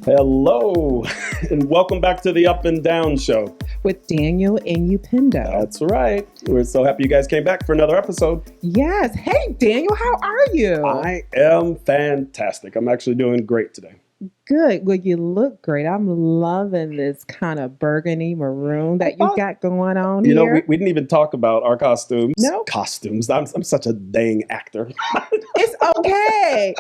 Hello, and welcome back to the Up and Down Show. With Daniel and Upendo. That's right. We're so happy you guys came back for another episode. Yes. Hey, Daniel, how are you? I am fantastic. I'm actually doing great today. Good. Well, you look great. I'm loving this kind of burgundy maroon that you got going on here. You know, we didn't even talk about our costumes. No. Costumes. I'm such a dang actor. It's okay.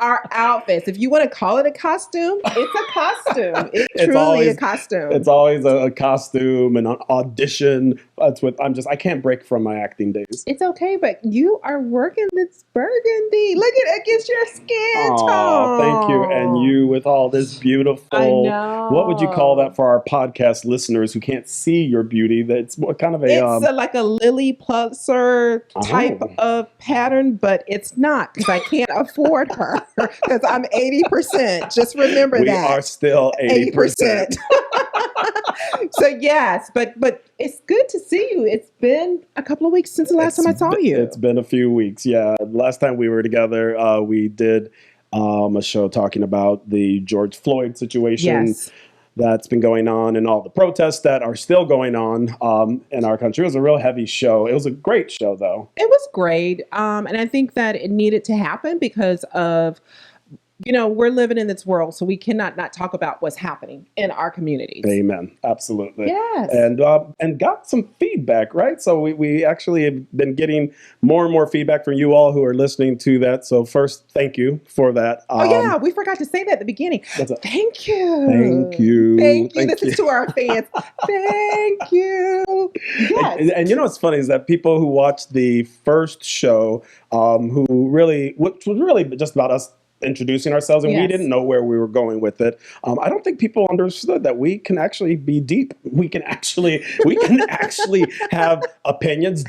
Our outfits, if you want to call it a costume, it's a costume. It's truly always a costume. It's always a costume and an audition. That's what I can't break from my acting days. It's okay, but you are working this burgundy. Look at it against your skin tone. Oh, thank you. And you with all this beautiful, I know. What would you call that for our podcast listeners who can't see your beauty? That's kind of like a Lily Pulitzer type of pattern, but it's not because I can't afford her because I'm 80%. Just remember that. We are still 80%. So yes, but it's good to see you. It's been a couple of weeks since the last time I saw you. It's been a few weeks. Yeah. Last time we were together, we did a show talking about the George Floyd situation that's been going on and all the protests that are still going on in our country. It was a real heavy show. It was a great show, though. It was great. And I think that it needed to happen because of, we're living in this world, so we cannot not talk about what's happening in our communities. Amen. Absolutely. Yes. And got some feedback, right? So we actually have been getting more and more feedback from you all who are listening to that. So first, thank you for that. We forgot to say that at the beginning. Thank you. Thank you. Thank you. This is to our fans. Thank you. Yes. And what's funny is that people who watched the first show, which was really just about us introducing ourselves, and we didn't know where we were going with it. I don't think people understood that we can actually be deep. We can actually have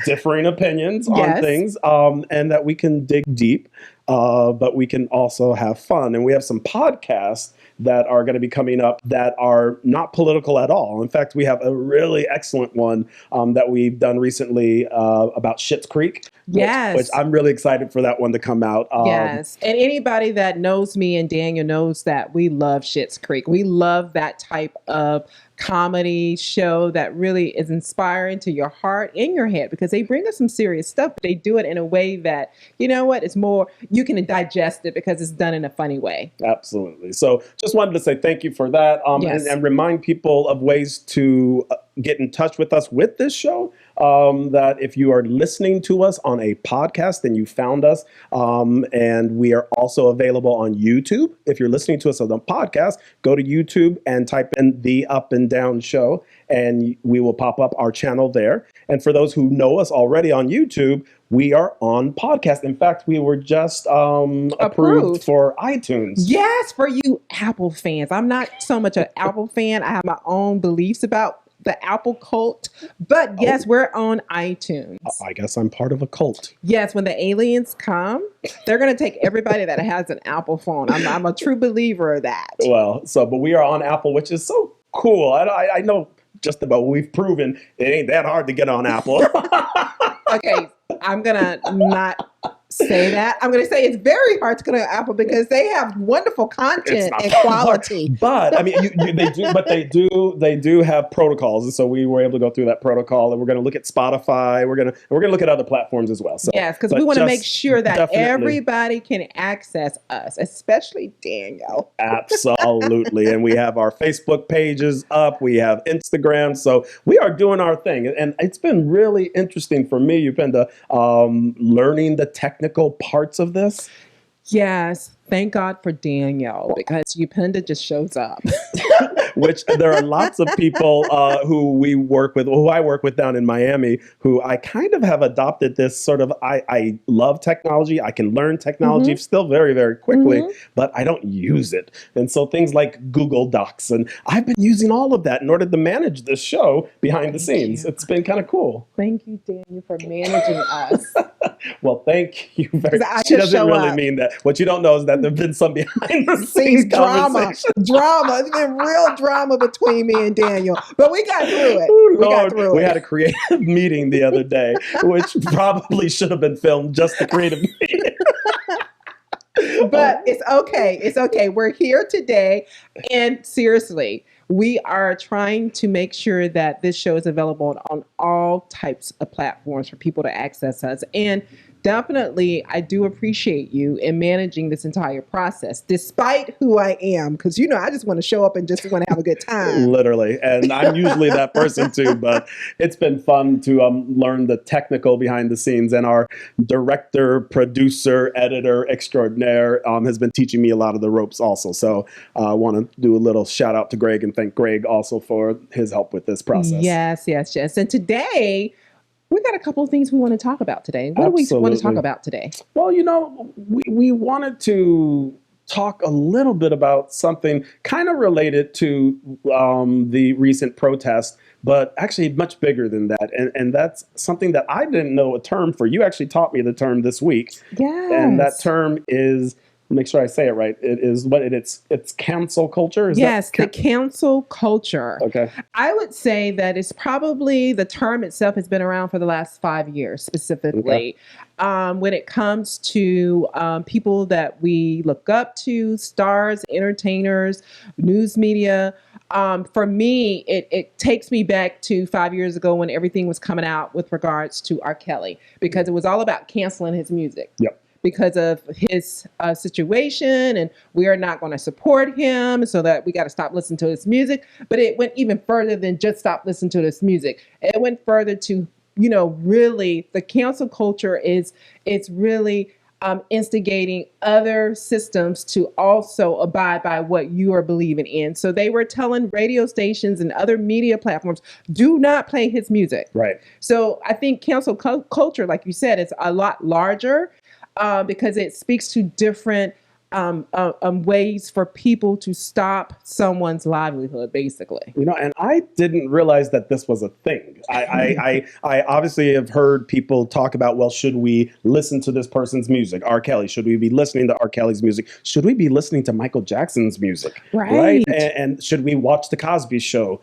differing opinions on things, and that we can dig deep, but we can also have fun. And we have some podcasts that are going to be coming up that are not political at all. In fact, we have a really excellent one that we've done recently about Schitt's Creek. Yes. Which I'm really excited for that one to come out. Yes. And anybody that knows me and Daniel knows that we love Schitt's Creek. We love that type of comedy show that really is inspiring to your heart and your head because they bring us some serious stuff, but they do it in a way that, it's more, you can digest it because it's done in a funny way. Absolutely. So just wanted to say thank you for that and remind people of ways to get in touch with us with this show. That if you are listening to us on a podcast and you found us, and we are also available on YouTube. If you're listening to us on a podcast, go to YouTube and type in the Up and Down Show, and we will pop up our channel there. And for those who know us already on YouTube, we are on podcast. In fact, we were just approved for iTunes. Yes, for you Apple fans. I'm not so much an Apple fan. I have my own beliefs about the Apple cult, but yes, we're on iTunes. I guess I'm part of a cult. Yes, when the aliens come, they're going to take everybody that has an Apple phone. I'm a true believer of that. Well, but we are on Apple, which is so cool. I know just about we've proven it ain't that hard to get on Apple. Okay, I'm going to not say that. I'm going to say it's very hard to get on Apple because they have wonderful content and quality. But I mean, they do have protocols, and so we were able to go through that protocol. And we're going to look at Spotify. We're going to look at other platforms as well. So yes, because we want to make sure that everybody can access us, especially Daniel. Absolutely, and we have our Facebook pages up. We have Instagram, so we are doing our thing, and it's been really interesting for me. You've been learning the technical parts of this. Yes. Thank God for Daniel because Upendo just shows up. Which there are lots of people who I work with down in Miami, who I kind of have adopted this sort of, I love technology. I can learn technology still very, very quickly, but I don't use it. And so things like Google Docs, and I've been using all of that in order to manage this show behind the scenes. It's been kind of cool. Thank you, Daniel, for managing us. Well, thank you very much. She doesn't really mean that. What you don't know is that there've been some behind the scenes drama. It's been real drama between me and Daniel, but we got through it. We had a creative meeting the other day, which probably should have been filmed, just the creative meeting. But it's okay. It's okay. We're here today. And seriously, we are trying to make sure that this show is available on all types of platforms for people to access us. And definitely, I do appreciate you in managing this entire process, despite who I am, because I just want to show up and just want to have a good time. Literally, and I'm usually that person too. But it's been fun to learn the technical behind the scenes, and our director, producer, editor extraordinaire has been teaching me a lot of the ropes also. So I want to do a little shout out to Greg and thank Greg also for his help with this process. Yes. And today, we got a couple of things we want to talk about today. What do we want to talk about today? Well, we wanted to talk a little bit about something kind of related to the recent protest, but actually much bigger than that. And that's something that I didn't know a term for. You actually taught me the term this week. Yes. And that term is, make sure I say it right. It is it's cancel culture. Yes, the cancel culture. Okay. I would say that it's probably, the term itself has been around for the last 5 years specifically. Okay. When it comes to people that we look up to, stars, entertainers, news media. For me, it takes me back to 5 years ago when everything was coming out with regards to R. Kelly, because it was all about canceling his music. Yep. Because of his situation, and we are not going to support him, so that we got to stop listening to his music. But it went even further than just stop listening to this music. It went further to, really the cancel culture it's really instigating other systems to also abide by what you are believing in. So they were telling radio stations and other media platforms, do not play his music. Right. So I think cancel culture, like you said, is a lot larger. Because it speaks to different ways for people to stop someone's livelihood, basically. And I didn't realize that this was a thing. I obviously have heard people talk about, well, should we listen to this person's music? R. Kelly, should we be listening to R. Kelly's music? Should we be listening to Michael Jackson's music? Right. And should we watch The Cosby Show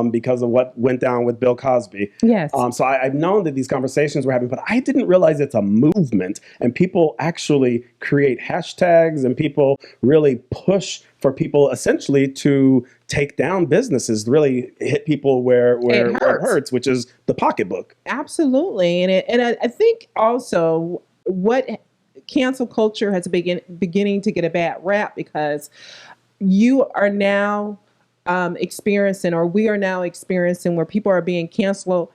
because of what went down with Bill Cosby? Yes. So I've known that these conversations were happening, but I didn't realize it's a movement, and people actually create hashtags, and people really push for people essentially to take down businesses, really hit people where it hurts, which is the pocketbook. Absolutely. And I think also what cancel culture has beginning to get a bad rap, because you are now experiencing, or we are now experiencing, where people are being canceled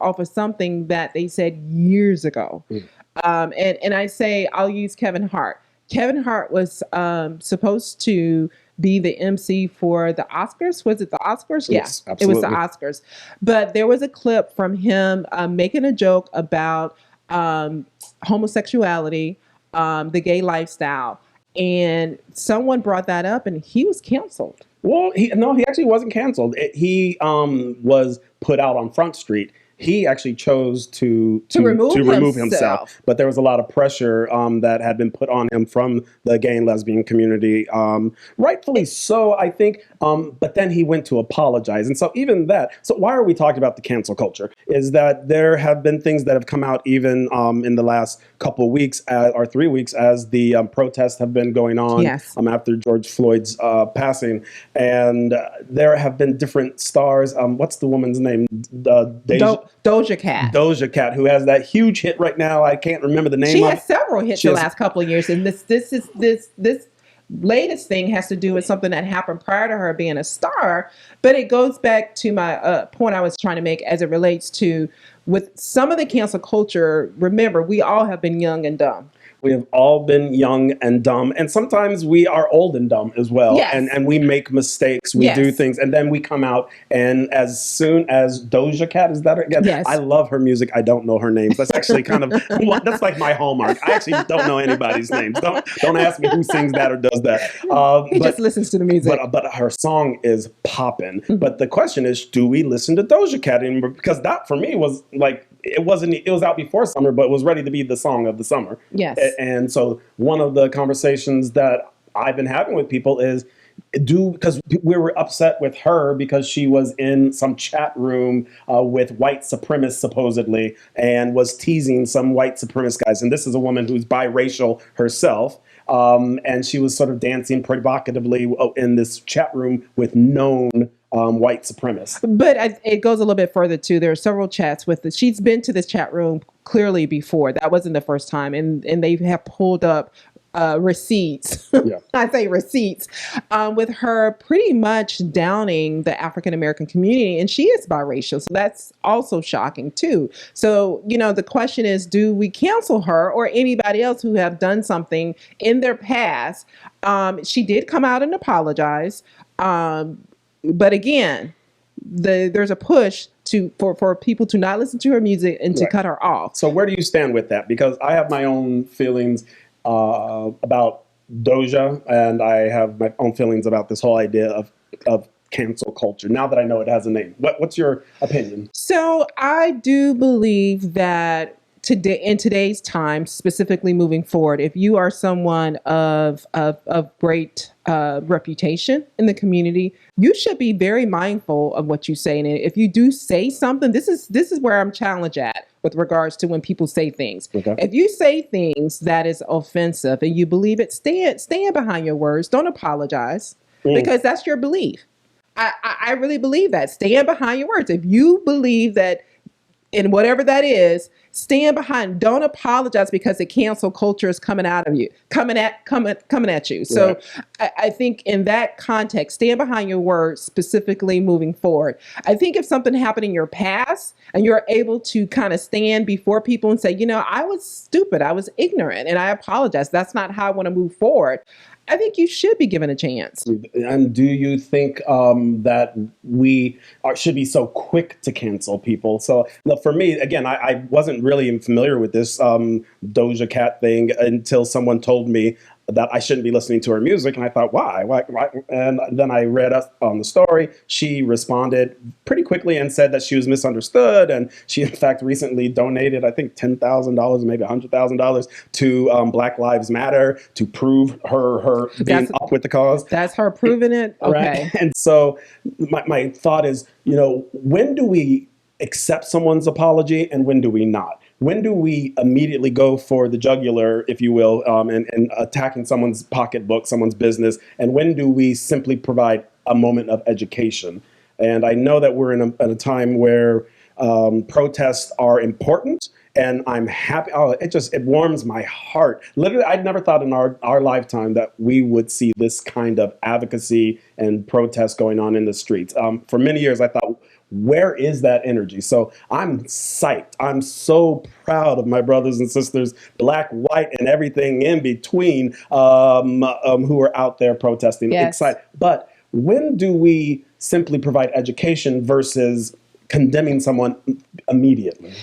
off of something that they said years ago. And I say, I'll use Kevin Hart. Kevin Hart was supposed to be the MC for the Oscars. Was it the Oscars? Yes, Yeah, absolutely. It was the Oscars. But there was a clip from him making a joke about homosexuality, the gay lifestyle. And someone brought that up, and he was canceled. Well, he actually wasn't canceled. He was put out on Front Street. He actually chose to remove himself. But there was a lot of pressure that had been put on him from the gay and lesbian community, rightfully so, I think. But then he went to apologize. And so even that, so why are we talking about the cancel culture? Is that there have been things that have come out even in the last couple weeks or 3 weeks as the protests have been going on. Yes. After George Floyd's passing. And there have been different stars. What's the woman's name? Doja Cat. Doja Cat, who has that huge hit right now. I can't remember the name. She has several hits the last couple of years, and this latest thing has to do with something that happened prior to her being a star. But it goes back to my point I was trying to make as it relates to with some of the cancel culture. Remember, we all have been young and dumb. We have all been young and dumb, and sometimes we are old and dumb as well. Yes. And we make mistakes. We do things, and then we come out. And as soon as Doja Cat, is that her again? Yes. I love her music. I don't know her names. That's actually kind of that's like my hallmark. I actually don't know anybody's names. Don't ask me who sings that or does that. He just listens to the music. But her song is popping. Mm-hmm. But the question is, do we listen to Doja Cat anymore? Because that for me was like, it was out before summer, but it was ready to be the song of the summer. Yes. And so one of the conversations that I've been having with people is, because we were upset with her because she was in some chat room with white supremacists supposedly and was teasing some white supremacist guys. And this is a woman who's biracial herself. And she was sort of dancing provocatively in this chat room with known white supremacists. But it goes a little bit further too. There are several chats with she's been to this chat room clearly before. That wasn't the first time. And they have pulled up receipts. Yeah. I say receipts with her pretty much downing the African American community, and she is biracial, so that's also shocking too. So the question is, do we cancel her or anybody else who have done something in their past? She did come out and apologize, but again, there's a push for people to not listen to her music and to cut her off. So where do you stand with that? Because I have my own feelings about Doja, and I have my own feelings about this whole idea of cancel culture, now that I know it has a name. What's your opinion? So I do believe that today, in today's time, specifically moving forward, if you are someone of great reputation in the community, you should be very mindful of what you say. And if you do say something, this is where I'm challenged at with regards to when people say things. Okay. If you say things that is offensive and you believe it, stand behind your words. Don't apologize because that's your belief. I really believe that. Stand behind your words. If you believe that in whatever that is, stand behind. Don't apologize because the cancel culture is coming at you. So I think in that context, stand behind your words, specifically moving forward. I think if something happened in your past and you're able to kind of stand before people and say, I was stupid, I was ignorant, and I apologize. That's not how I want to move forward. I think you should be given a chance. And do you think that we should be so quick to cancel people? So for me, again, I wasn't really familiar with this Doja Cat thing until someone told me that I shouldn't be listening to her music. And I thought, why? And then I read on the story. She responded pretty quickly and said that she was misunderstood. And she, in fact, recently donated, I think, $10,000, maybe $100,000 to Black Lives Matter to prove her being up with the cause. That's her proving it? Okay. Right? And so my thought is, when do we accept someone's apology and when do we not? When do we immediately go for the jugular, if you will, and attacking someone's pocketbook, someone's business? And when do we simply provide a moment of education? And I know that we're in a time where protests are important, and I'm happy. It warms my heart. Literally, I'd never thought in our lifetime that we would see this kind of advocacy and protest going on in the streets. For many years, I thought, where is that energy? So I'm psyched. I'm so proud of my brothers and sisters, black, white, and everything in between, who are out there protesting. Yes. Excited. But when do we simply provide education versus condemning someone immediately?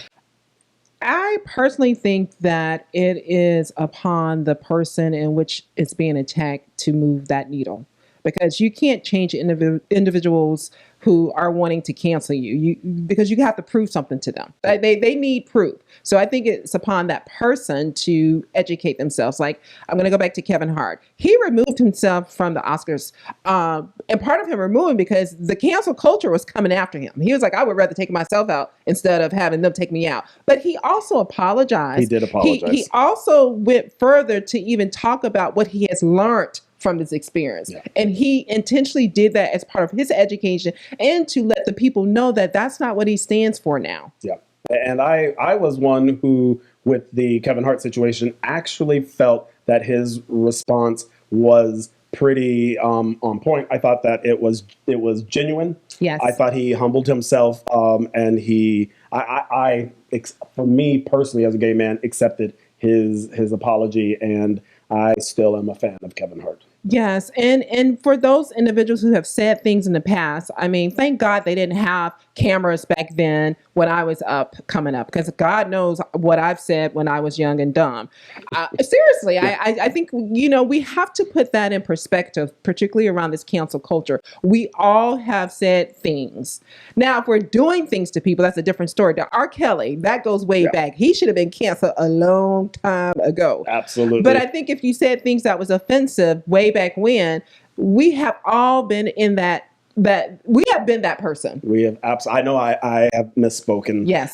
I personally think that it is upon the person in which it's being attacked to move that needle, because you can't change individuals who are wanting to cancel you because you have to prove something to them. They need proof. So I think it's upon that person to educate themselves. Like, I'm going to go back to Kevin Hart. He removed himself from the Oscars. And part of him removing because the cancel culture was coming after him. He was like, I would rather take myself out instead of having them take me out. But he also apologized. He did apologize. He also went further to even talk about what he has learned from this experience. Yeah. And he intentionally did that as part of his education and to let the people know that that's not what he stands for now. Yeah. And I was one who, with the Kevin Hart situation, actually felt that his response was pretty on point. I thought that it was genuine. Yes. I thought he humbled himself, and for me personally, as a gay man, accepted his apology, and I still am a fan of Kevin Hart. Yes. And for those individuals who have said things in the past, I mean, thank God they didn't have cameras back then when I was coming up, because God knows what I've said when I was young and dumb. Seriously, I think, we have to put that in perspective, particularly around this cancel culture. We all have said things. Now, if we're doing things to people, that's a different story. The R. Kelly, that goes way back. He should have been canceled a long time ago. Absolutely. But I think if you said things that was offensive way back when, we have all been in that we have been that person. We have absolutely. I know I have misspoken. Yes.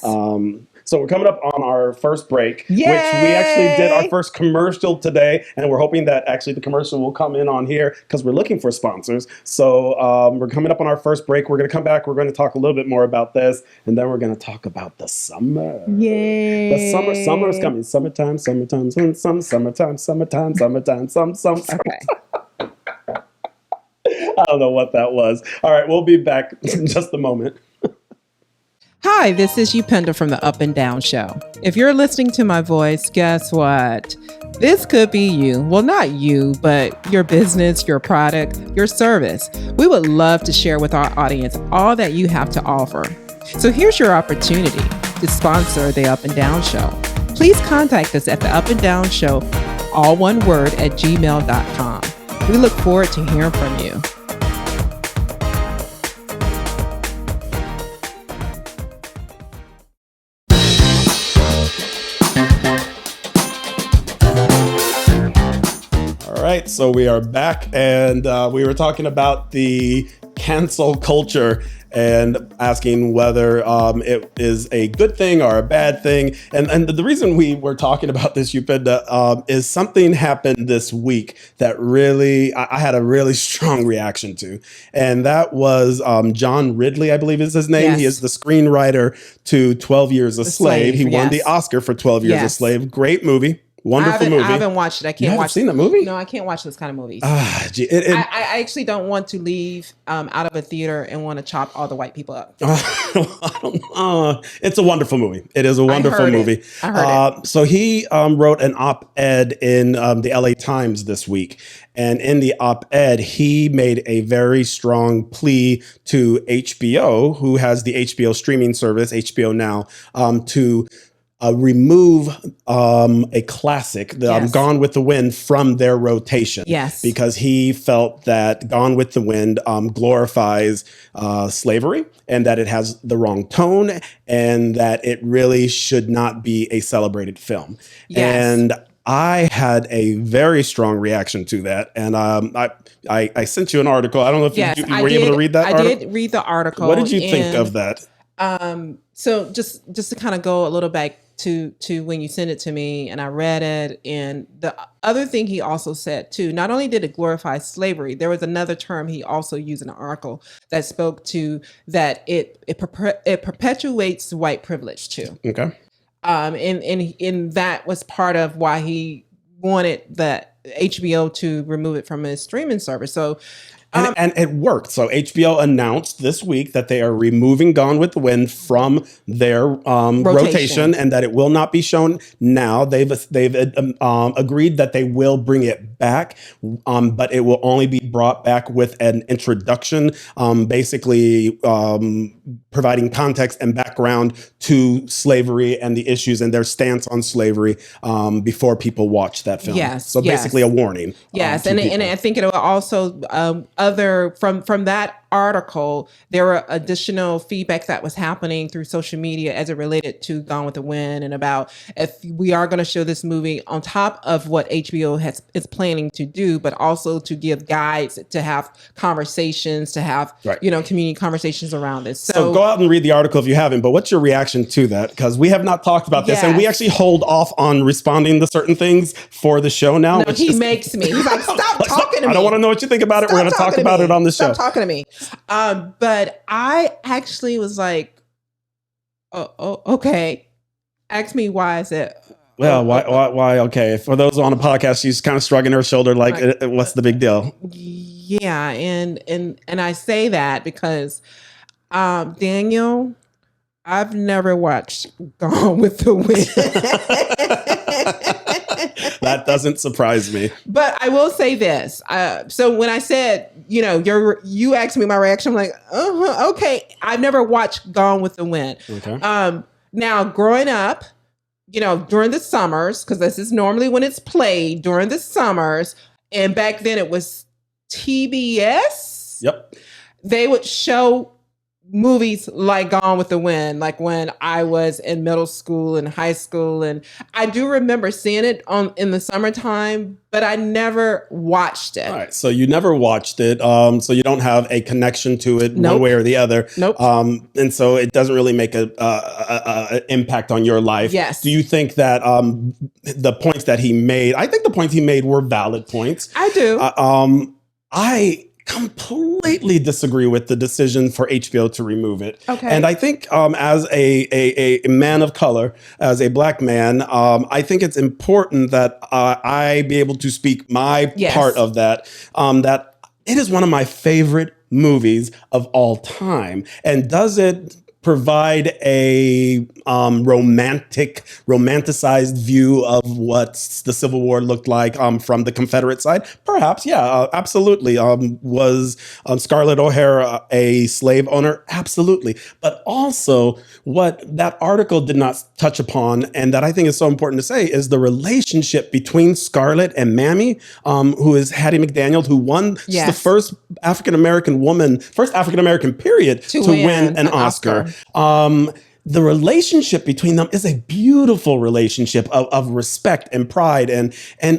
So we're coming up on our first break, Yay! which we actually did our first commercial today, and we're hoping that actually the commercial will come in on here because we're looking for sponsors. So we're coming up on our first break. We're going to come back. We're going to talk a little bit more about this, and then we're going to talk about the summer. Yay! The summer is coming. Summertime, summertime, summertime, some. Okay. I don't know what that was. All right, we'll be back in just a moment. Hi, this is Upendo from the Up and Down Show. If you're listening to my voice, guess what? This could be you. Well, not you, but your business, your product, your service. We would love to share with our audience all that you have to offer. So here's your opportunity to sponsor the Up and Down Show. Please contact us at the Up and Down Show, all one word, at gmail.com. We look forward to hearing from you. All right, so we are back, and we were talking about the cancel culture and asking whether it is a good thing or a bad thing. And the reason we were talking about this, Upendo, is something happened this week that really, I had a really strong reaction to. And that was John Ridley, I believe is his name. Yes. He is the screenwriter to 12 Years a Slave. He won the Oscar for 12 Years a Slave. Great movie. Wonderful movie. I haven't watched it. I can't watch. Seen the movie? No, I can't watch this kind of movies. I I actually don't want to leave out of a theater and want to chop all the white people up. It's a wonderful movie. It is a wonderful movie. I heard it. So he wrote an op-ed in the LA Times this week. And in the op-ed, he made a very strong plea to HBO, who has the HBO streaming service, HBO Now, to remove a classic, Gone with the Wind, from their rotation. Yes. Because he felt that Gone with the Wind glorifies slavery, and that it has the wrong tone, and that it really should not be a celebrated film. Yes. And I had a very strong reaction to that. And I sent you an article. I don't know if you were able to read that article. I did read the article. What did you think of that? So just to kind of go a little back to when you sent it to me and I read it, and the other thing he also said too, not only did it glorify slavery, there was another term he also used in the article that spoke to that it perpetuates white privilege too. Okay. And that was part of why he wanted that HBO to remove it from his streaming service. So and it worked. So HBO announced this week that they are removing Gone with the Wind from their rotation, and that it will not be shown now. They've agreed that they will bring it back, but it will only be brought back with an introduction, basically providing context and background to slavery and the issues and their stance on slavery before people watch that film. Yes. So basically a warning. Yes, and I think it will also from that article, there were additional feedback that was happening through social media as it related to Gone with the Wind, and about if we are going to show this movie on top of what HBO is planning to do, but also to give guides, to have conversations, to have community conversations around this. So go out and read the article if you haven't. But what's your reaction to that? Because we have not talked about this, and we actually hold off on responding to certain things for the show now. No, he makes me. He's like, stop talking to me. I don't want to know what you think about it. We're going to talk about it on the show. Stop talking to me. But I actually was like, oh, okay. Ask me why is it? Well, why? Okay. For those on a podcast, she's kind of shrugging her shoulder like what's the big deal? Yeah. And I say that because, Daniel, I've never watched Gone with the Wind. That doesn't surprise me. But I will say this. So when I said, you asked me my reaction, I'm like, okay. I've never watched Gone with the Wind. Okay. Now, growing up, during the summers, because this is normally when it's played during the summers, and back then it was TBS. Yep. They would show movies like Gone with the Wind, like when I was in middle school and high school, and I do remember seeing it in the summertime, but I never watched it. All right, so you never watched it, so you don't have a connection to it Nope. one way or the other. Nope. And so it doesn't really make a impact on your life. Yes. Do you think that the points that he made? I think the points he made were valid points. I do. I completely disagree with the decision for HBO to remove it. Okay. And I think as a man of color, as a Black man, I think it's important that I be able to speak my Yes. part of that, that it is one of my favorite movies of all time. And does it provide a romanticized view of what the Civil War looked like from the Confederate side? Perhaps, yeah, absolutely. Was Scarlett O'Hara a slave owner? Absolutely. But also, what that article did not touch upon, and that I think is so important to say, is the relationship between Scarlett and Mammy, who is Hattie McDaniel, who won Yes. the first African-American woman, first African-American period to win an Oscar. The relationship between them is a beautiful relationship of respect and pride. And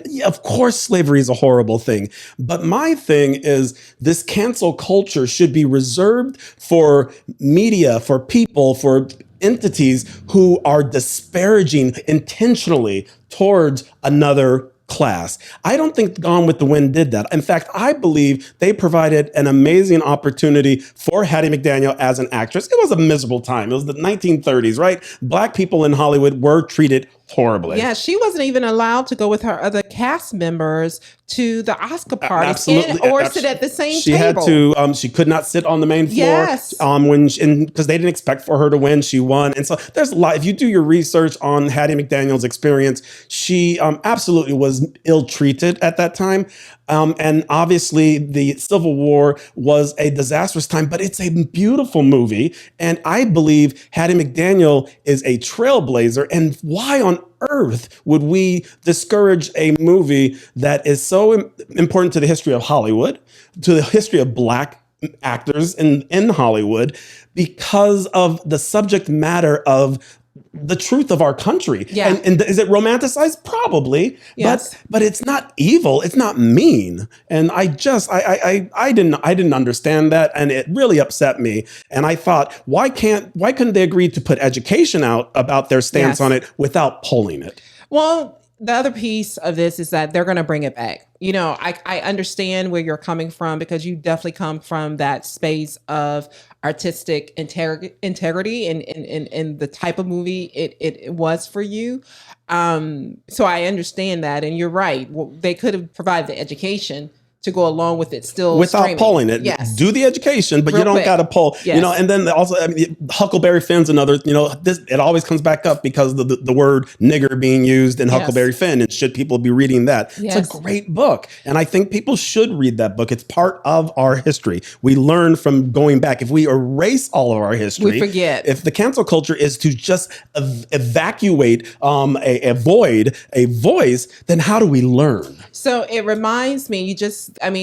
yeah, of course, slavery is a horrible thing. But my thing is this cancel culture should be reserved for media, for people, for entities who are disparaging intentionally towards another class. I don't think Gone with the Wind did that. In fact, I believe they provided an amazing opportunity for Hattie McDaniel as an actress. It was a miserable time. It was the 1930s, right? Black people in Hollywood were treated horribly. Yeah, she wasn't even allowed to go with her other cast members to the Oscar parties or sit at the same she table. She had to. She could not sit on the main floor. Yes. Because they didn't expect for her to win. She won, and so there's a lot. If you do your research on Hattie McDaniel's experience, she absolutely was ill-treated at that time. And obviously, the Civil War was a disastrous time, but it's a beautiful movie. And I believe Hattie McDaniel is a trailblazer. And why on earth would we discourage a movie that is so important to the history of Hollywood, to the history of Black actors in Hollywood, because of the subject matter of the truth of our country? Yeah. And is it romanticized? Probably. Yes. But it's not evil. It's not mean. And I didn't understand that, and it really upset me. And I thought, why couldn't they agree to put education out about their stance Yes. on it without pulling it? Well, the other piece of this is that they're going to bring it back. You know, I understand where you're coming from, because you definitely come from that space of artistic integrity and the type of movie it was for you. So I understand that. And you're right. Well, they could have provided the education to go along with it still without streaming. pulling it. Yes. Do the education, but Real you don't quick. got to pull, Yes. you know, and then also, I mean, Huckleberry Finn's another, you know, it always comes back up because of the word nigger being used in Yes. Huckleberry Finn, and should people be reading that? Yes. It's a great book. And I think people should read that book. It's part of our history. We learn from going back. If we erase all of our history, We forget. If the cancel culture is to just evacuate a void, a voice, then how do we learn? So it reminds me,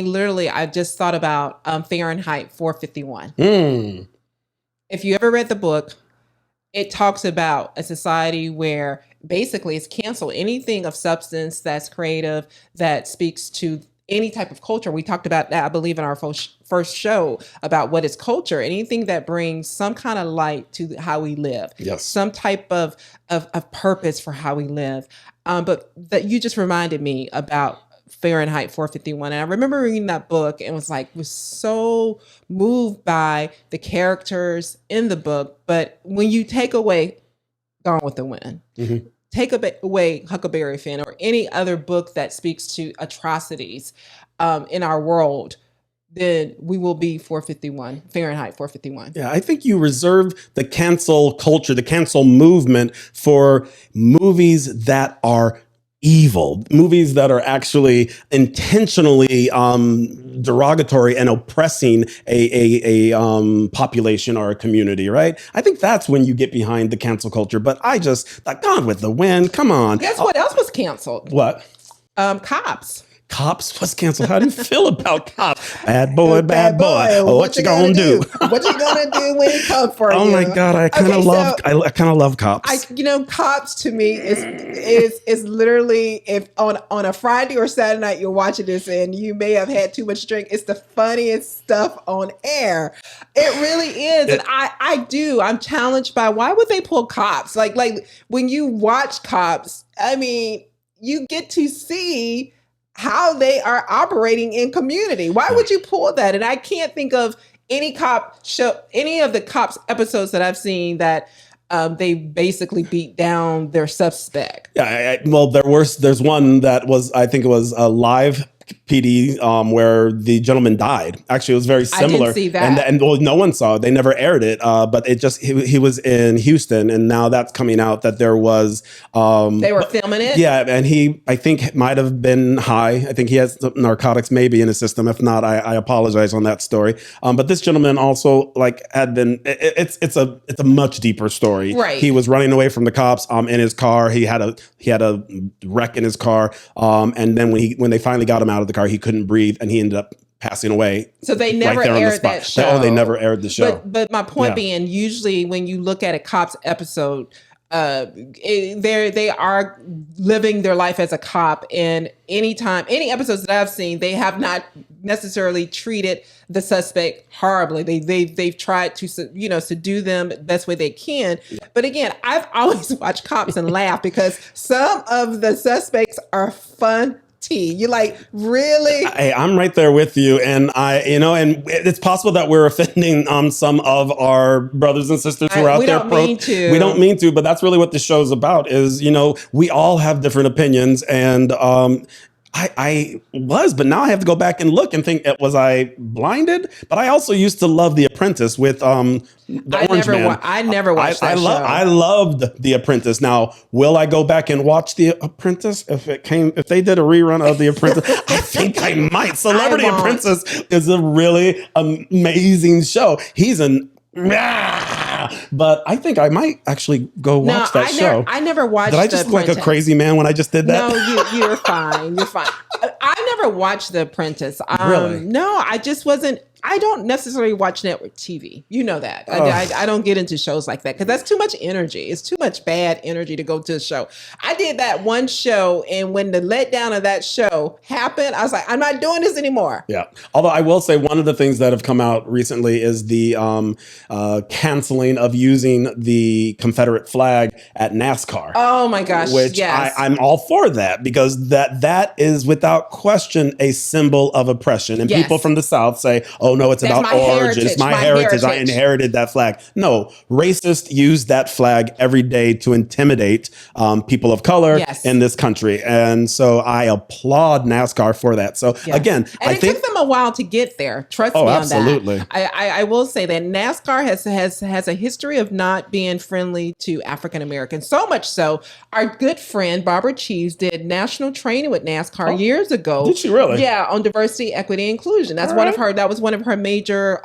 literally, I just thought about Fahrenheit 451. If you ever read the book, it talks about a society where basically it's canceled anything of substance that's creative, that speaks to any type of culture. We talked about that, I believe, in our first show about what is culture. Anything that brings some kind of light to how we live. Yes. Some type of purpose for how we live. But that you just reminded me about Fahrenheit 451. And I remember reading that book and was so moved by the characters in the book. But when you take away Gone with the Wind, take away Huckleberry Finn or any other book that speaks to atrocities in our world, then we will be Fahrenheit 451. Yeah, I think you reserve the cancel culture, the cancel movement for movies that are evil, movies that are actually intentionally derogatory and oppressing a population or a community, right? I think that's when you get behind the cancel culture. But I just thought, Gone with the Wind, come on. Guess what else was canceled? What? Cops. Cops was canceled. How do you feel about Cops? Bad boy, bad boy. Oh, what you gonna do? What you gonna do when he come for you? Oh my God, I kind of love. I kind of love Cops. Cops to me is literally, if on a Friday or Saturday night you're watching this and you may have had too much drink, it's the funniest stuff on air. It really is, and I'm challenged by why would they pull Cops? Like when you watch Cops, I mean, you get to see how they are operating in community. Why would you pull that? And I can't think of any cop show, any of the Cops episodes that I've seen that they basically beat down their suspect. Yeah, well, there's one that was, I think it was a live PD where the gentleman died. Actually, it was very similar. I didn't see that. And well, no one saw it. They never aired it. But it just he was in Houston, and now that's coming out that there was they were filming it. Yeah, and he, I think, might have been high. I think he has narcotics maybe in his system. If not, I apologize on that story. But this gentleman also had been. It's a much deeper story. Right. He was running away from the cops in his car. He had a wreck in his car. And then when they finally got him out of the car, he couldn't breathe, and he ended up passing away. So they never aired that show. Oh, they never aired the show. But my point being, usually when you look at a Cops episode, they are living their life as a cop, and any episodes that I've seen, they have not necessarily treated the suspect horribly. They've tried to subdue them the best way they can. But again, I've always watched Cops and laugh because some of the suspects are fun. You like, really? Hey, I'm right there with you, and and it's possible that we're offending some of our brothers and sisters who are out there. We don't mean to, but that's really what the show's about. Is we all have different opinions, and I was, but now I have to go back and look and think, was I blinded? But I also used to love The Apprentice with the Orange Man. I never watched that show. I loved The Apprentice. Now, will I go back and watch The Apprentice if they did a rerun of The Apprentice? I think I might. Celebrity Apprentice is a really amazing show. He's but I think I might actually go watch that show. I never watched. Did I just look like a crazy man when I just did that? No, you're fine. You're fine. I never watched The Apprentice. Really? No, I just wasn't. I don't necessarily watch network TV. You know that. I don't get into shows like that because that's too much energy. It's too much bad energy to go to a show. I did that one show, and when the letdown of that show happened, I was like, I'm not doing this anymore. Yeah. Although I will say one of the things that have come out recently is the canceling of using the Confederate flag at NASCAR. Oh my gosh. Which yes. I'm all for that because that is without question a symbol of oppression. And people from the South say, oh no, it's about origin. It's my heritage. I inherited that flag. No, racists use that flag every day to intimidate people of color in this country. And so I applaud NASCAR for that. So again, and it took them a while to get there. Trust me on absolutely. that. I will say that NASCAR has a history of not being friendly to African Americans. So much so, our good friend Barbara Cheese did national training with NASCAR years ago. Did she really? Yeah, on diversity, equity, inclusion. That's that was one of her major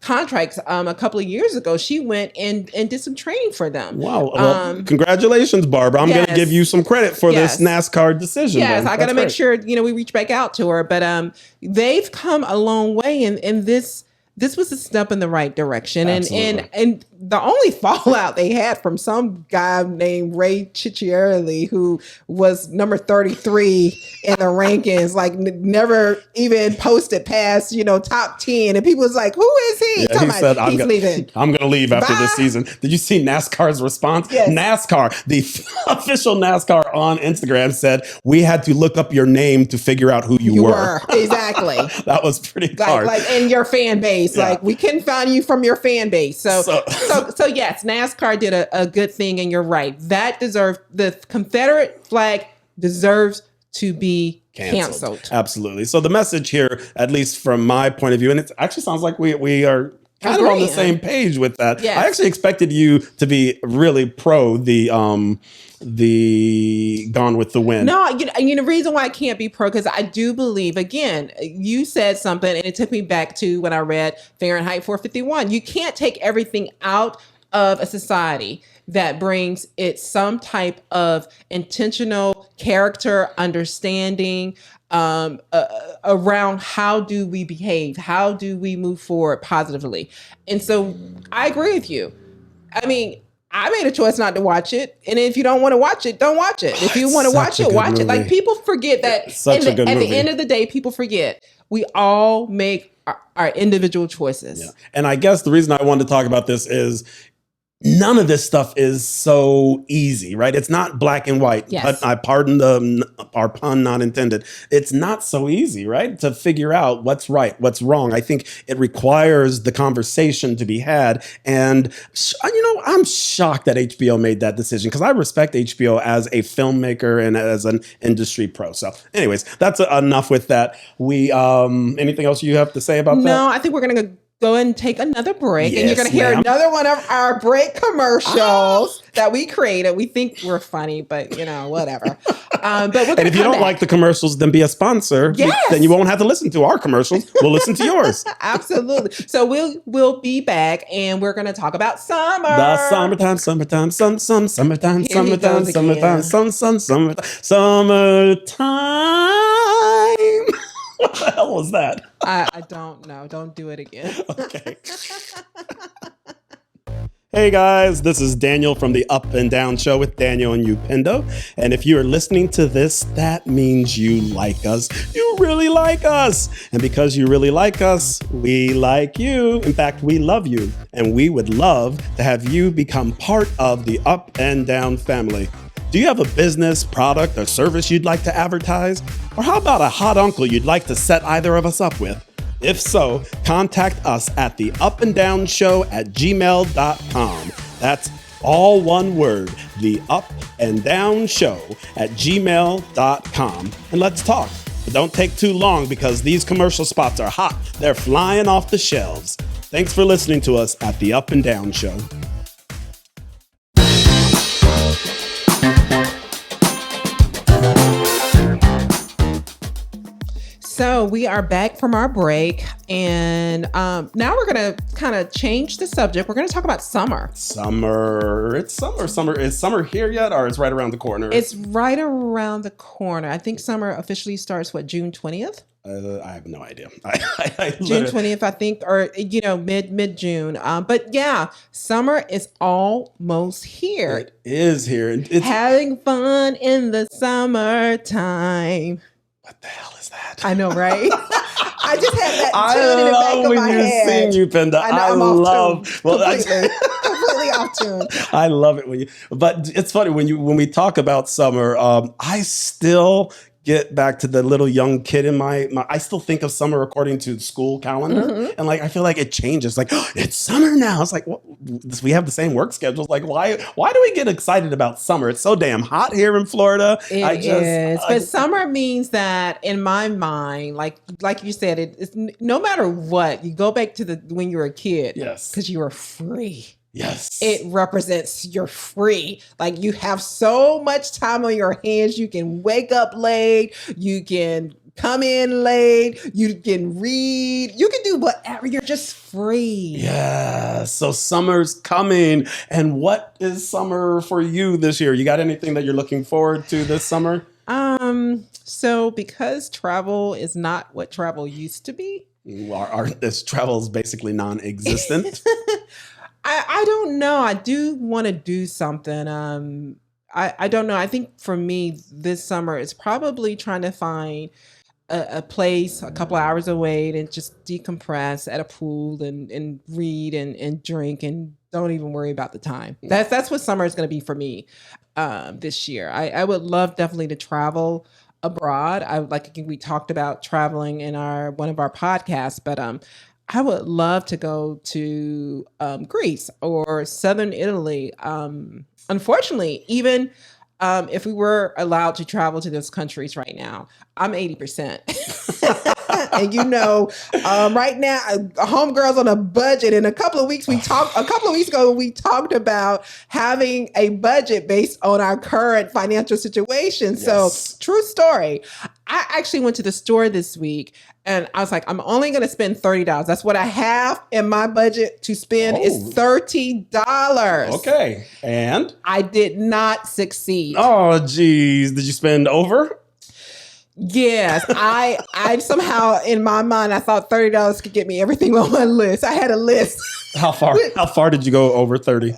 contracts a couple of years ago. She went and did some training for them. Wow. Well, congratulations, Barbara. I'm going to give you some credit for this NASCAR decision. Yes, I got to make sure, we reach back out to her. But they've come a long way, and this was a step in the right direction. And the only fallout they had from some guy named Ray Cicciarelli, who was number 33 in the rankings, like never even posted past, top 10. And people was like, who is he? Yeah, he said, he's leaving. I'm going to leave after this season. Did you see NASCAR's response? Yes. NASCAR, the official NASCAR on Instagram said, we had to look up your name to figure out who you were. Exactly. That was pretty hard. Like in your fan base. Yeah. Like we couldn't find you from your fan base. So yes, NASCAR did a good thing, and you're right. That deserved, the Confederate flag deserves to be canceled. Absolutely. So the message here, at least from my point of view, and it actually sounds like we are kind of on the same page with that. Yes. I actually expected you to be really pro the Gone with the Wind. No, the reason why I can't be pro, because I do believe, again, you said something and it took me back to when I read Fahrenheit 451. You can't take everything out of a society. that brings it some type of intentional character understanding around how do we behave, how do we move forward positively. And so I agree with you. I mean, I made a choice not to watch it. And if you don't want to watch it, don't watch it. If you want to watch it, watch it. Like, people forget that at the end of the day, people forget we all make our individual choices. Yeah. And I guess the reason I wanted to talk about this is none of this stuff is so easy, right? It's not black and white. Yes. I pardon our pun not intended. It's not so easy, right? To figure out what's right, what's wrong. I think it requires the conversation to be had. And, I'm shocked that HBO made that decision, because I respect HBO as a filmmaker and as an industry pro. So anyways, that's enough with that. Anything else you have to say about that? No, I think we're going to go and take another break, and you're going to hear another one of our break commercials that we created. We think we're funny, but whatever. But and if you don't like the commercials, then be a sponsor. Yes. Then you won't have to listen to our commercials. We'll listen to yours. Absolutely. So we'll be back, and we're going to talk about summer. The summertime, summertime. What the hell was that? I don't know. Don't do it again. Okay. Hey guys, this is Daniel from the Up and Down Show with Daniel and Upendo. And if you are listening to this, that means you like us. You really like us. And because you really like us, we like you. In fact, we love you. And we would love to have you become part of the Up and Down family. Do you have a business, product, or service you'd like to advertise? Or how about a hot uncle you'd like to set either of us up with? If so, contact us at the upandDownShow@gmail.com. That's all one word, the upandDownShow@gmail.com. And let's talk. But don't take too long, because these commercial spots are hot. They're flying off the shelves. Thanks for listening to us at the Up and Down Show. So we are back from our break, and now we're going to kind of change the subject. We're going to talk about summer. Summer. It's summer. Summer. Is summer here yet, or is right around the corner? It's right around the corner. I think summer officially starts, June 20th? I have no idea. June 20th, I think, or, mid-June. But yeah, summer is almost here. It is here. It's having fun in the summertime. What the hell is that? I know, right? I just had that tune in the back of my head. I love when you sing, Upendo. I'm off tune. Completely off tune. I love it when you. But it's funny when we talk about summer. I still get back to the little young kid in my I still think of summer according to school calendar. Mm-hmm. And I feel like it changes. It's summer now. It's like, we have the same work schedules. Why do we get excited about summer? It's so damn hot here in Florida. It is. But summer means that, in my mind, like you said, it's no matter what, you go back to when you were a kid. Yes. Because you were free. Yes. It represents you're free. You have so much time on your hands. You can wake up late. You can come in late. You can read. You can do whatever. You're just free. Yeah. So summer's coming. And what is summer for you this year? You got anything that you're looking forward to this summer? So because travel is not what travel used to be. This travel is basically non-existent. I don't know. I do want to do something. I don't know. I think for me this summer is probably trying to find a place a couple of hours away and just decompress at a pool and read and drink and don't even worry about the time. That's what summer is going to be for me this year. I would love definitely to travel abroad. We talked about traveling in one of our podcasts, but I would love to go to Greece or southern Italy. Unfortunately, even if we were allowed to travel to those countries right now, I'm 80%. And right now, homegirls on a budget. And a couple of weeks ago, we talked about having a budget based on our current financial situation. Yes. So true story. I actually went to the store this week and I was like, I'm only going to spend $30. That's what I have in my budget to spend is $30. Okay. And? I did not succeed. Oh, geez. Did you spend over? Yes. I somehow, in my mind, I thought $30 could get me everything on my list. I had a list. How far did you go over 30?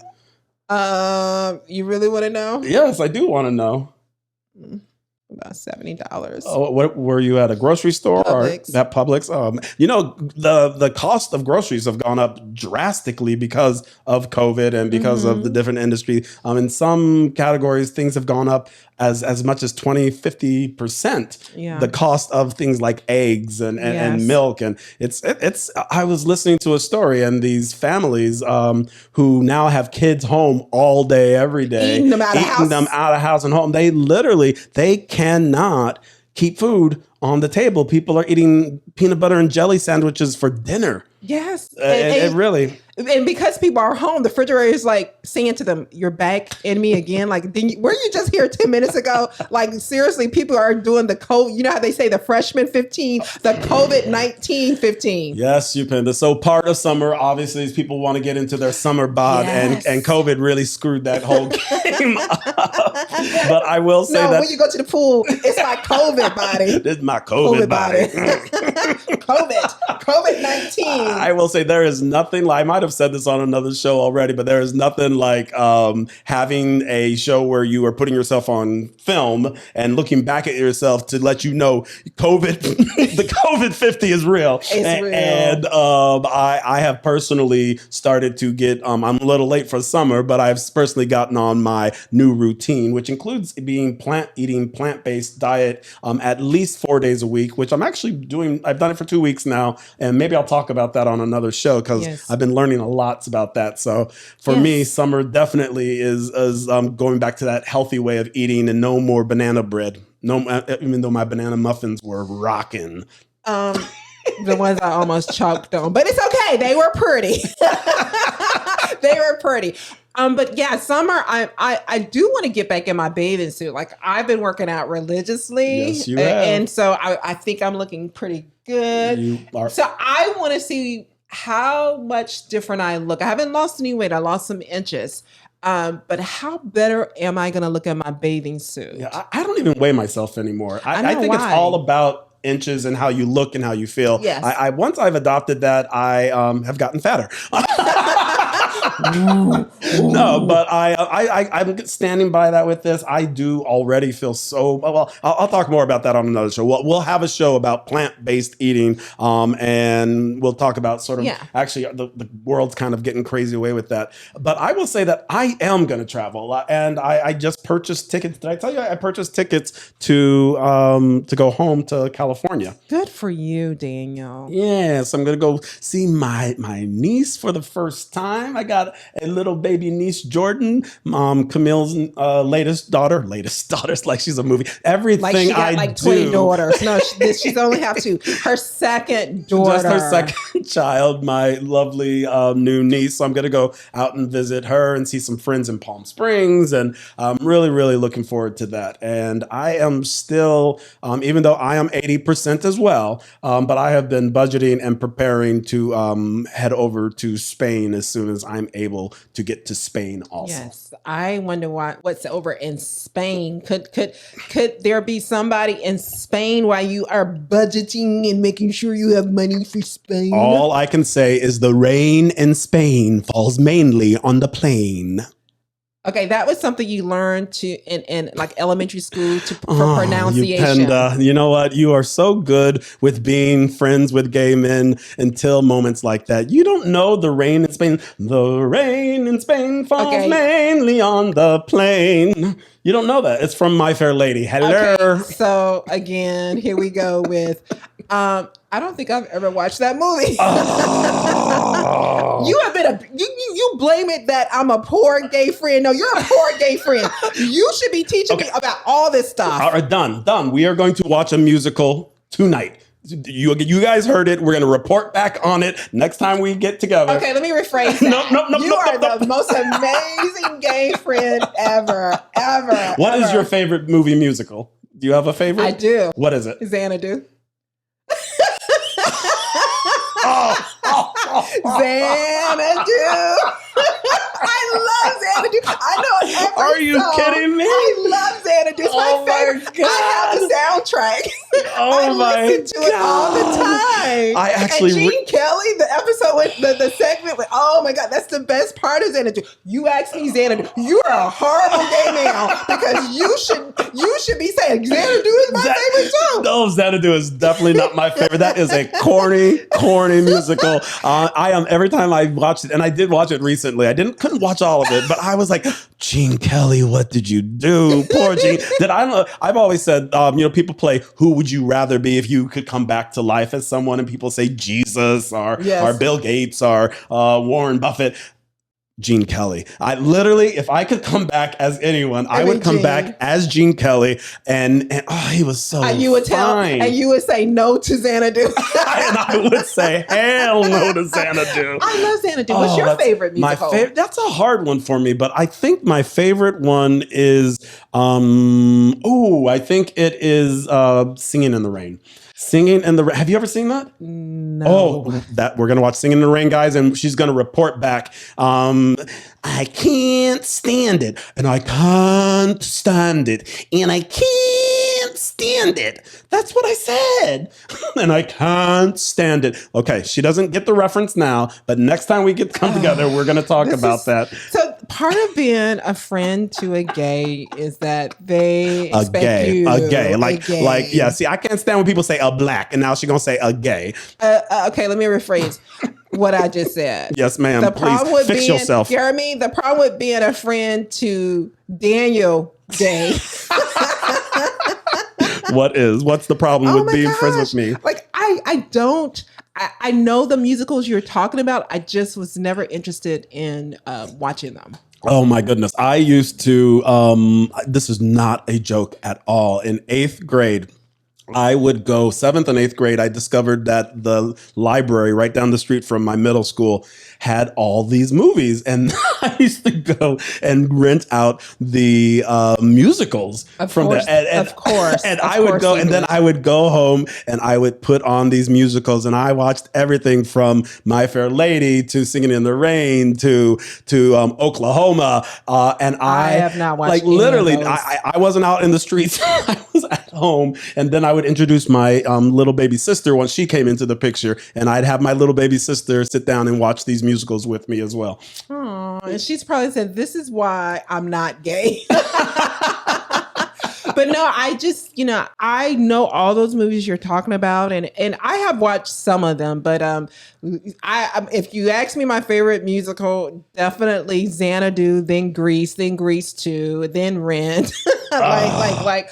You really want to know? Yes, I do want to know. About $70. Oh, what were you at a grocery store Publix. or at Publix? The cost of groceries have gone up drastically because of COVID and because of the different industry. In some categories, things have gone up as much as 20-50%. Yeah. The cost of things like eggs and milk, and it's. I was listening to a story, and these families who now have kids home all day, every day, eating them out of house and home. They cannot keep food on the table. People are eating peanut butter and jelly sandwiches for dinner. Yes. It really. And because people are home, the refrigerator is like saying to them, "You're back in me again." Like, were you just here 10 minutes ago? Like, seriously, people are doing the COVID. You know how they say the freshman 15, the COVID-19 15. Yes, Upendo. So part of summer, obviously, is people want to get into their summer bod, and COVID really screwed that whole game up. But I will say that when you go to the pool, it's my COVID body. This is my COVID body. COVID-19. I will say there is nothing like, I might have said this on another show already, but there is nothing like having a show where you are putting yourself on film and looking back at yourself to let you know the COVID 50 is real. It's real. And I have personally started to get, I'm a little late for summer, but I've personally gotten on my new routine, which includes eating plant-based diet at least 4 days a week, which I'm actually doing. I've done it for 2 weeks now, and maybe I'll talk about that on another show because I've been learning a lot about that. So for me, summer definitely is going back to that healthy way of eating and no more banana bread. No, even though my banana muffins were rocking. The ones I almost choked on, but it's okay. They were pretty. They were pretty. But yeah, summer, I do want to get back in my bathing suit. Like, I've been working out religiously. Yes, you have. And so I think I'm looking pretty good. You are. So I want to see how much different I look. I haven't lost any weight. I lost some inches. But how better am I going to look at my bathing suit? Yeah, I don't even weigh myself anymore. I think it's all about inches and how you look and how you feel. Yes. Once I've adopted that, I have gotten fatter. No, but I'm standing by that with this. I do already feel so well. I'll talk more about that on another show. We'll have a show about plant-based eating, and we'll talk about sort of actually the world's kind of getting crazy away with that. But I will say that I am going to travel, and I just purchased tickets. Did I tell you I purchased tickets to go home to California? Good for you, Daniel. Yes, I'm going to go see my niece for the first time. I got a little baby niece, Jordan, Camille's latest daughter. Latest daughter's like she's a movie. Everything like she got I like 20 daughters. No, she's only have two. Her second daughter. Just her second child, my lovely new niece. So I'm going to go out and visit her and see some friends in Palm Springs. And I'm really, really looking forward to that. And I am still, even though I am 80% as well, but I have been budgeting and preparing to head over to Spain as soon as I'm able to get to Spain also. Yes. I wonder what's over in Spain. Could there be somebody in Spain while you are budgeting and making sure you have money for Spain? All I can say is the rain in Spain falls mainly on the plain. Okay, that was something you learned in like elementary school for pronunciation. Upendo, you know what? You are so good with being friends with gay men until moments like that. You don't know the rain in Spain. The rain in Spain falls mainly on the plain. You don't know that. It's from My Fair Lady. Hello. Okay, so again, here we go with. I don't think I've ever watched that movie. You have been you blame it that I'm a poor gay friend. No, you're a poor gay friend. You should be teaching me about all this stuff. All right, done. We are going to watch a musical tonight. You guys heard it. We're going to report back on it next time we get together. Okay, let me rephrase that. You are the most amazing gay friend ever. What is your favorite movie musical? Do you have a favorite? I do. What is it? Xanadu. Xanadu. I love Xanadu. I know every Are you song. kidding me? I love Xanadu. It's my favorite. God. I have the soundtrack. I listen to it all the time. I actually and Gene Kelly, the episode with the segment with, oh my God, that's the best part of Xanadu. You asked me Xanadu. You are a horrible gay man because you should be saying Xanadu is my favorite too. No, Xanadu is definitely not my favorite. That is a corny musical. I am every time I watched it, and I did watch it recently. I couldn't watch all of it, but I was like, Gene Kelly, what did you do? Poor Gene. I've always said, people play Who Would You Rather Be if you could come back to life as someone, and people say Jesus or Bill Gates or Warren Buffett. Gene Kelly. I literally, if I could come back as anyone, I would come back as Gene Kelly, and he was so and you would fine. And you would say no to Xanadu. And I would say hell no to Xanadu. I love Xanadu. What's your favorite musical? That's a hard one for me, but I think my favorite one is I think it is Singing in the Rain. Singing in the Rain. Have you ever seen that? No. Oh, we're gonna watch Singing in the Rain, guys, and she's gonna report back. I can't stand it, and I can't stand it, and I can't stand it. That's what I said, and I can't stand it. Okay, she doesn't get the reference now, but next time we come together, we're gonna talk about that. So part of being a friend to a gay is that they expect you a gay. Yeah. See, I can't stand when people say a black, and now she's gonna say a gay. Okay, let me rephrase what I just said. Yes, ma'am. Please fix yourself. You hear me? The problem with being a friend to Daniel Day. What's the problem with being friends with me? Like I know the musicals you're talking about. I just was never interested in watching them. Oh my goodness. I used to, this is not a joke at all. In 8th grade, I would go 7th and 8th grade. I discovered that the library right down the street from my middle school had all these movies, and I used to go and rent out the musicals of course. And I would go, and then I would go home and I would put on these musicals, and I watched everything from My Fair Lady to Singing in the Rain to Oklahoma. And I have not watched literally. I wasn't out in the streets. I was at home, and then I would introduce my little baby sister once she came into the picture, and I'd have my little baby sister sit down and watch these musicals with me as well. Oh, and she's probably said, "This is why I'm not gay." But no, I just, I know all those movies you're talking about, and I have watched some of them, but if you ask me my favorite musical, definitely Xanadu, then Grease 2, then Rent. I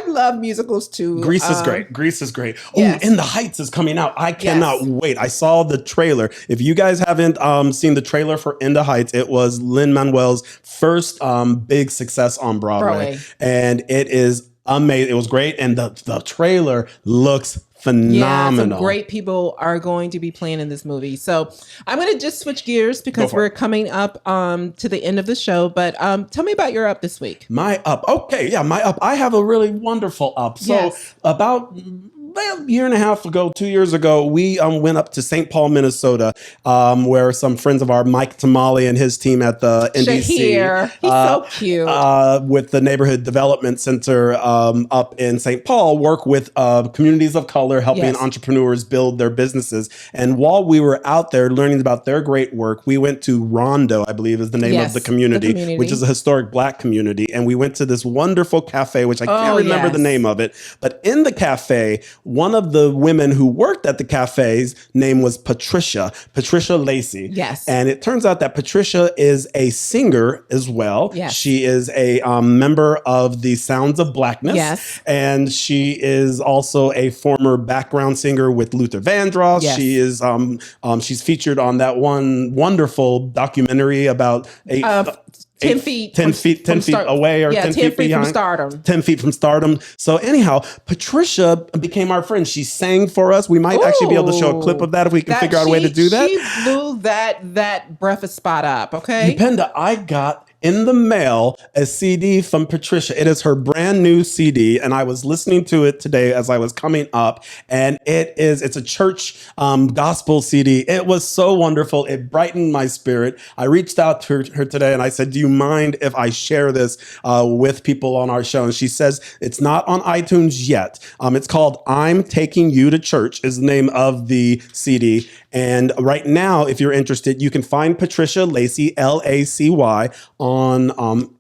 love musicals too. Grease is great. Grease is great. Oh, yes. In the Heights is coming out. I cannot wait. I saw the trailer. If you guys haven't seen the trailer for In the Heights, it was Lin-Manuel's first big success on Broadway. And it is amazing. It was great. And the trailer looks phenomenal. Yeah, some great people are going to be playing in this movie. So I'm going to just switch gears because we're coming up to the end of the show. But tell me about your up this week. My up. Okay. Yeah, my up. I have a really wonderful up. So about a year and a half ago, 2 years ago, we went up to St. Paul, Minnesota, where some friends of ours, Mike Tamale and his team at the NDC, he's so cute, with the Neighborhood Development Center up in St. Paul, work with communities of color, helping entrepreneurs build their businesses. And while we were out there learning about their great work, we went to Rondo, I believe is the name of the community, which is a historic Black community. And we went to this wonderful cafe, which I can't remember the name of it, but in the cafe, one of the women who worked at the cafe's name was Patricia Lacey. Yes. And it turns out that Patricia is a singer as well. Yes. She is a member of the Sounds of Blackness. Yes. And she is also a former background singer with Luther Vandross. Yes. She is she's featured on that one wonderful documentary about 10 feet. 10 feet away, or 10 feet behind. From stardom. 10 feet from stardom. So anyhow, Patricia became our friend. She sang for us. We might actually be able to show a clip of that if we can figure out a way to do that. She blew that breakfast spot up, okay? Upendo, I got in the mail a CD from Patricia. It is her brand new CD, and I was listening to it today as I was coming up, and it's a church gospel CD. It was so wonderful. It brightened my spirit. I reached out to her today and I said, do you mind if I share this with people on our show? And she says it's not on iTunes yet. It's called I'm Taking You to Church is the name of the CD. And right now, if you're interested, you can find Patricia Lacy, Lacy, on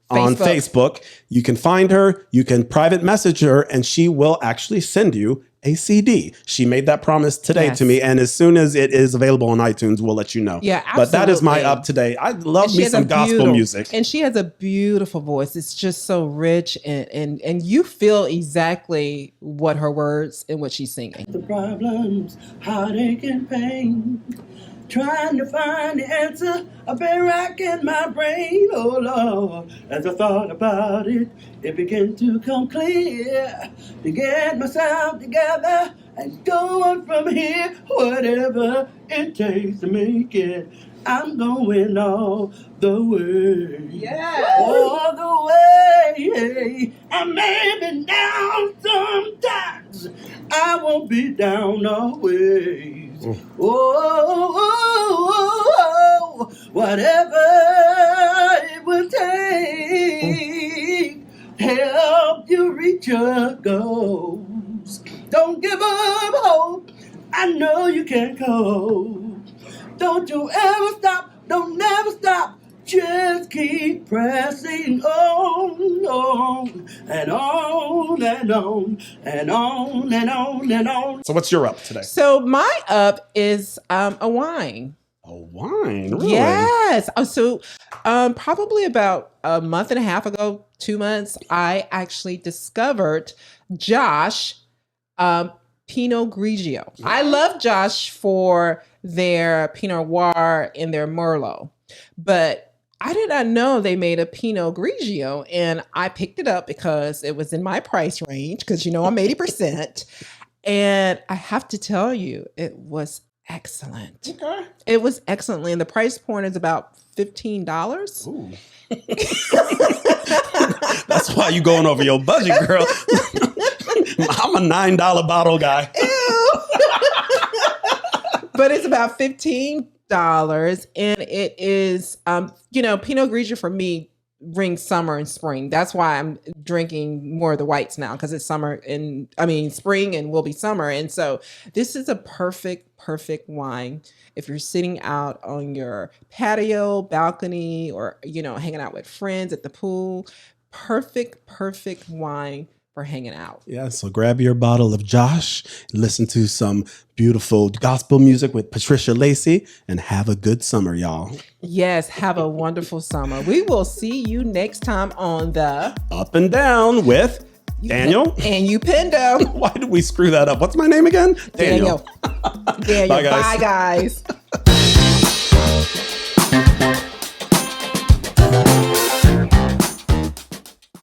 Facebook. You can find her, you can private message her, and she will actually send you a CD. She made that promise today to me, and as soon as it is available on iTunes, we'll let you know. Yeah, absolutely. But that is my up today. I love me some gospel music. And she has a beautiful voice. It's just so rich, and you feel exactly what her words and what she's singing. The problems, heartache and pain, trying to find the answer, I've been racking my brain, oh Lord. As I thought about it, it began to come clear to get myself together and go on from here, whatever it takes to make it. I'm going all the way. Yeah. All the way. I may be down sometimes. I won't be down always. Oh, whatever it will take, help you reach your goals. Don't give up hope. I know you can cope. Don't you ever stop. Don't never stop. Just keep pressing on and on and on and on and on and on. So what's your up today? So my up is a wine. A wine? Really? Yes. So probably about a month and a half ago, 2 months, I actually discovered Josh Pinot Grigio. Yeah. I love Josh for their Pinot Noir and their Merlot, but I did not know they made a Pinot Grigio, and I picked it up because it was in my price range, because I'm 80%. And I have to tell you, it was excellent. Okay. It was excellent. And the price point is about $15. Ooh. That's why you going over your budget, girl. I'm a $9 bottle guy. Ew. But it's about $15. And it is, Pinot Grigio for me brings summer and spring. That's why I'm drinking more of the whites now, because it's spring and will be summer. And so this is a perfect wine if you're sitting out on your patio, balcony, or, hanging out with friends at the pool. Perfect wine for hanging out. Yeah, so grab your bottle of Josh, listen to some beautiful gospel music with Patricia Lacy, and have a good summer, y'all. Yes, have a wonderful summer. We will see you next time on the Up and Down with Daniel and Upendo. Why did we screw that up? What's my name again? Daniel. Bye, guys.